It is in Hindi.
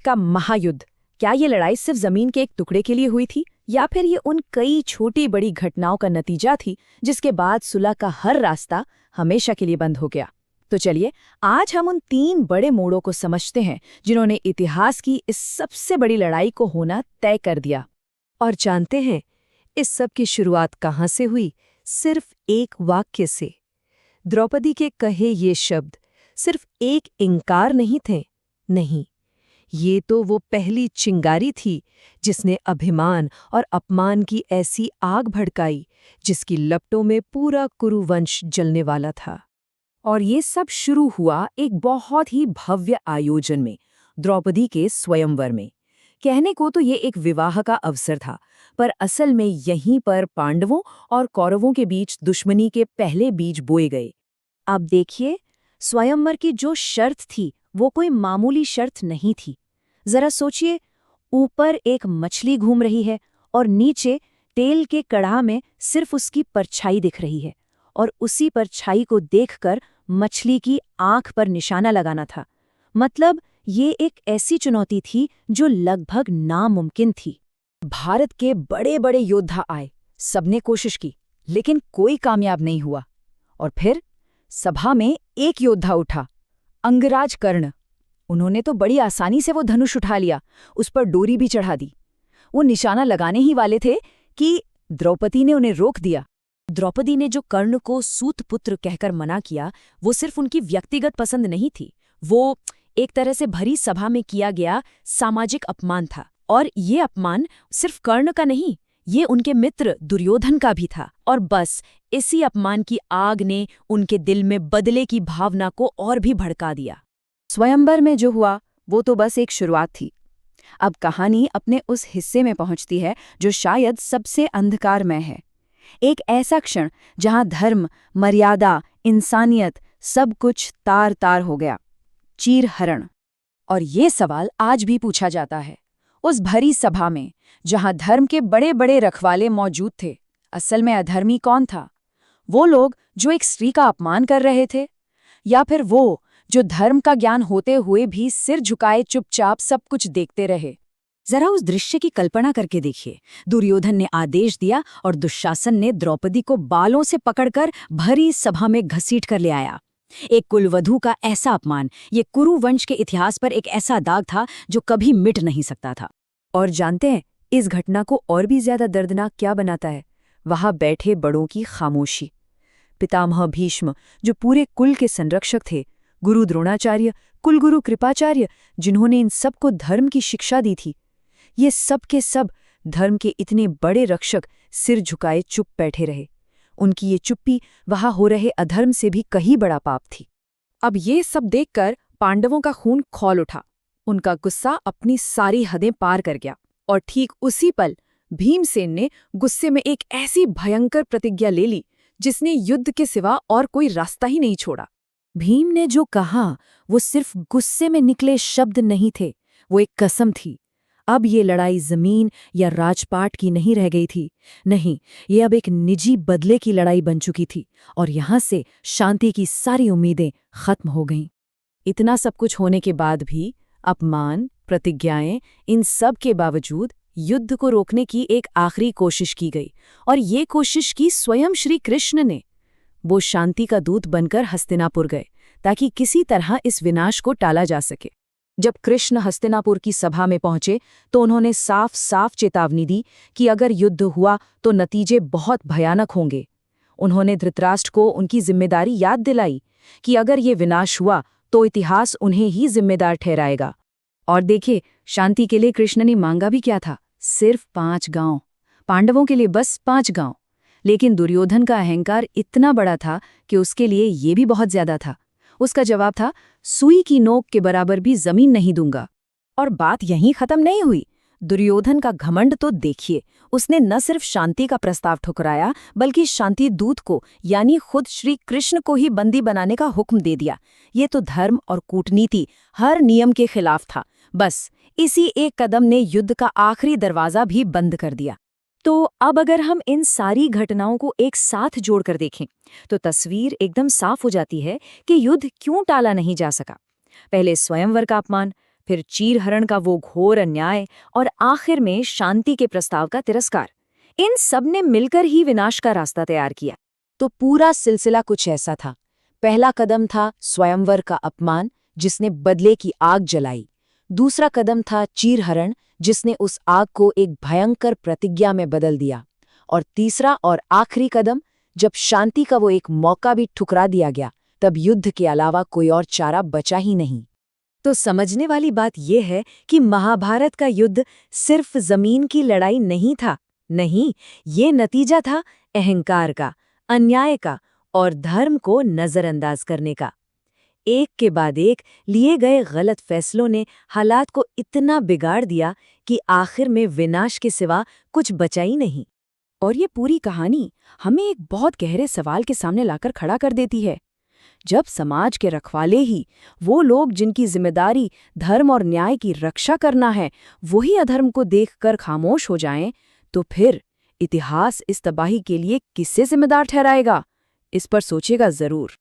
का महायुद्ध, क्या ये लड़ाई सिर्फ जमीन के एक टुकड़े के लिए हुई थी या फिर ये उन कई छोटी बड़ी घटनाओं का नतीजा थी जिसके बाद सुलह का हर रास्ता हमेशा के लिए बंद हो गया? तो चलिए आज हम उन 3 बड़े मोड़ों को समझते हैं जिन्होंने इतिहास की इस सबसे बड़ी लड़ाई को होना तय कर दिया। और जानते हैं इस सब की शुरुआत कहाँ से हुई? सिर्फ एक वाक्य से। द्रौपदी के कहे ये शब्द सिर्फ एक इंकार नहीं थे, नहीं, ये तो वो पहली चिंगारी थी जिसने अभिमान और अपमान की ऐसी आग भड़काई जिसकी लपटों में पूरा कुरुवंश जलने वाला था। और ये सब शुरू हुआ एक बहुत ही भव्य आयोजन में, द्रौपदी के स्वयंवर में। कहने को तो ये एक विवाह का अवसर था, पर असल में यहीं पर पांडवों और कौरवों के बीच दुश्मनी के पहले बीज बोए गए। अब देखिए, स्वयंवर की जो शर्त थी वो कोई मामूली शर्त नहीं थी। जरा सोचिए, ऊपर एक मछली घूम रही है और नीचे तेल के कड़ाह में सिर्फ उसकी परछाई दिख रही है, और उसी परछाई को देखकर मछली की आंख पर निशाना लगाना था। मतलब ये एक ऐसी चुनौती थी जो लगभग नामुमकिन थी। भारत के बड़े बड़े योद्धा आए, सबने कोशिश की, लेकिन कोई कामयाब नहीं हुआ। और फिर सभा में एक योद्धा उठा, अंगराज कर्ण। उन्होंने तो बड़ी आसानी से वो धनुष उठा लिया, उस पर डोरी भी चढ़ा दी। वो निशाना लगाने ही वाले थे कि द्रौपदी ने उन्हें रोक दिया। द्रौपदी ने जो कर्ण को सूतपुत्र कहकर मना किया, वो सिर्फ उनकी व्यक्तिगत पसंद नहीं थी, वो एक तरह से भरी सभा में किया गया सामाजिक अपमान था। और ये अपमान सिर्फ कर्ण का नहीं, ये उनके मित्र दुर्योधन का भी था। और बस इसी अपमान की आग ने उनके दिल में बदले की भावना को और भी भड़का दिया। स्वयंवर में जो हुआ वो तो बस एक शुरुआत थी। अब कहानी अपने उस हिस्से में पहुंचती है जो शायद सबसे अंधकारमय है। एक ऐसा क्षण जहां धर्म, मर्यादा, इंसानियत सब कुछ तार तार हो गया, चीरहरण। और ये सवाल आज भी पूछा जाता है उस भरी सभा में जहां धर्म के बड़े बड़े रखवाले मौजूद थे। असल में अधर्मी कौन था? वो लोग जो एक स्त्री का अपमान कर रहे थे, या फिर वो जो धर्म का ज्ञान होते हुए भी सिर झुकाए चुपचाप सब कुछ देखते रहे? जरा उस दृश्य की कल्पना करके देखिए। दुर्योधन ने आदेश दिया और दुशासन ने द्रौपदी को बालों से पकड़कर भरी सभा में घसीट कर ले आया। एक कुलवधू का ऐसा अपमान, ये कुरुवंश के इतिहास पर एक ऐसा दाग था जो कभी मिट नहीं सकता था। और जानते हैं इस घटना को और भी ज्यादा दर्दनाक क्या बनाता है? वहां बैठे बड़ों की खामोशी। पितामह भीष्म, जो पूरे कुल के संरक्षक थे, गुरु द्रोणाचार्य, कुलगुरु कृपाचार्य, जिन्होंने इन सबको धर्म की शिक्षा दी थी, ये सब के सब धर्म के इतने बड़े रक्षक सिर झुकाए चुप बैठे रहे। उनकी ये चुप्पी वहां हो रहे अधर्म से भी कहीं बड़ा पाप थी। अब ये सब देखकर पांडवों का खून खौल उठा, उनका गुस्सा अपनी सारी हदें पार कर गया। और ठीक उसी पल भीमसेन ने गुस्से में एक ऐसी भयंकर प्रतिज्ञा ले ली जिसने युद्ध के सिवा और कोई रास्ता ही नहीं छोड़ा। भीम ने जो कहा वो सिर्फ गुस्से में निकले शब्द नहीं थे, वो एक कसम थी। अब ये लड़ाई जमीन या राजपाट की नहीं रह गई थी, नहीं, ये अब एक निजी बदले की लड़ाई बन चुकी थी। और यहां से शांति की सारी उम्मीदें खत्म हो गईं। इतना सब कुछ होने के बाद भी, अपमान, प्रतिज्ञाएं, इन सब के बावजूद युद्ध को रोकने की एक आखिरी कोशिश की गई। और ये कोशिश की स्वयं श्री कृष्ण ने। वो शांति का दूत बनकर हस्तिनापुर गए ताकि किसी तरह इस विनाश को टाला जा सके। जब कृष्ण हस्तिनापुर की सभा में पहुंचे तो उन्होंने साफ साफ चेतावनी दी कि अगर युद्ध हुआ तो नतीजे बहुत भयानक होंगे। उन्होंने धृतराष्ट्र को उनकी जिम्मेदारी याद दिलाई कि अगर ये विनाश हुआ तो इतिहास उन्हें ही जिम्मेदार ठहराएगा। और देखिए, शांति के लिए कृष्ण ने मांगा भी क्या था? सिर्फ 5 गांव। पांडवों के लिए बस 5 गांव। लेकिन दुर्योधन का अहंकार इतना बड़ा था कि उसके लिए ये भी बहुत ज्यादा था। उसका जवाब था, सुई की नोक के बराबर भी जमीन नहीं दूंगा। और बात यहीं खत्म नहीं हुई। दुर्योधन का घमंड तो देखिए, उसने न सिर्फ शांति का प्रस्ताव ठुकराया बल्कि शांति दूत को, यानी खुद श्री कृष्ण को ही बंदी बनाने का हुक्म दे दिया। ये तो धर्म और कूटनीति, हर नियम के खिलाफ था। बस इसी एक कदम ने युद्ध का आखिरी दरवाजा भी बंद कर दिया। तो अब अगर हम इन सारी घटनाओं को एक साथ जोड़कर देखें तो तस्वीर एकदम साफ हो जाती है कि युद्ध क्यों टाला नहीं जा सका। पहले स्वयंवर का अपमान, फिर चीरहरण का वो घोर अन्याय और आखिर में शांति के प्रस्ताव का तिरस्कार। इन सब ने मिलकर ही विनाश का रास्ता तैयार किया। तो पूरा सिलसिला कुछ ऐसा था। पहला कदम था स्वयंवर का अपमान, जिसने बदले की आग जलाई। दूसरा कदम था चीरहरण, जिसने उस आग को एक भयंकर प्रतिज्ञा में बदल दिया। और तीसरा और आखिरी कदम, जब शांति का वो एक मौका भी ठुकरा दिया गया, तब युद्ध के अलावा कोई और चारा बचा ही नहीं। तो समझने वाली बात यह है कि महाभारत का युद्ध सिर्फ जमीन की लड़ाई नहीं था। नहीं, ये नतीजा था अहंकार का, अन्याय का और धर्म को नजरअंदाज करने का। एक के बाद एक लिए गए गलत फैसलों ने हालात को इतना बिगाड़ दिया कि आखिर में विनाश के सिवा कुछ बचा ही नहीं। और ये पूरी कहानी हमें एक बहुत गहरे सवाल के सामने लाकर खड़ा कर देती है। जब समाज के रखवाले ही, वो लोग जिनकी जिम्मेदारी धर्म और न्याय की रक्षा करना है, वही अधर्म को देखकर खामोश हो जाएं, तो फिर इतिहास इस तबाही के लिए किससे जिम्मेदार ठहराएगा? इस पर सोचिएगा जरूर।